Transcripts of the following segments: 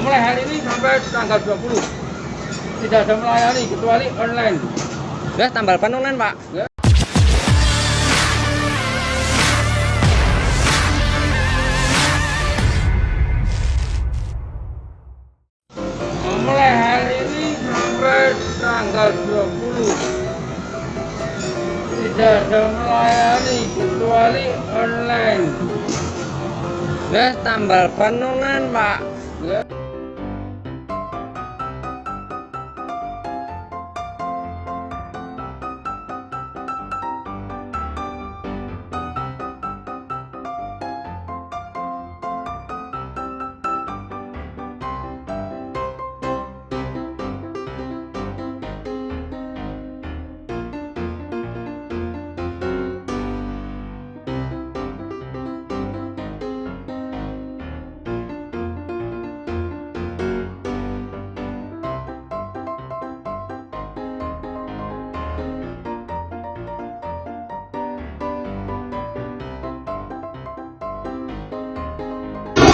Mulai hari ini sampai tanggal 20 tidak ada melayani kecuali online. Ya, tambal ban online, Pak. Ya. Mulai hari ini sampai tanggal 20 tidak ada melayani kecuali online. Ya, tambal ban online, Pak. Ya.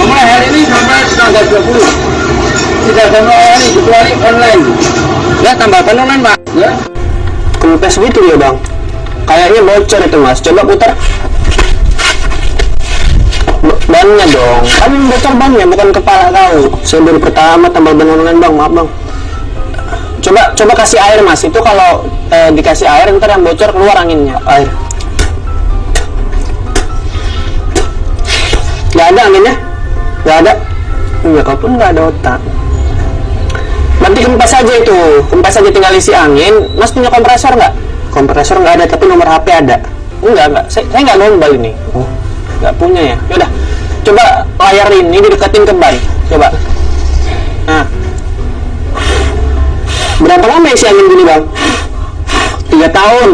Mulai hari ini sampai tanggal 20 tidak ada melayani kecuali online. Ya, tambal ban online, Pak. Ya. Kempes gitu ya bang, kayaknya bocor itu mas, coba putar bannya dong, kan bocor bannya bukan kepala kau. Saya baru pertama tambal ban online bang, maaf bang. Coba kasih air mas, itu kalau dikasih air ntar yang bocor keluar anginnya. Air nggak ada anginnya, nggak ada. Iya kau pun nggak ada otak. Nanti kempas aja itu, kempas aja tinggal isi angin. Mas punya kompresor nggak? Kompresor nggak ada, tapi nomor HP ada. Enggak, saya nggak gombal ini. Oh, nggak punya ya. Yaudah, coba layar ini dideketin ke ban. Coba. Nah, berapa lama isi angin gini bang? 3 tahun.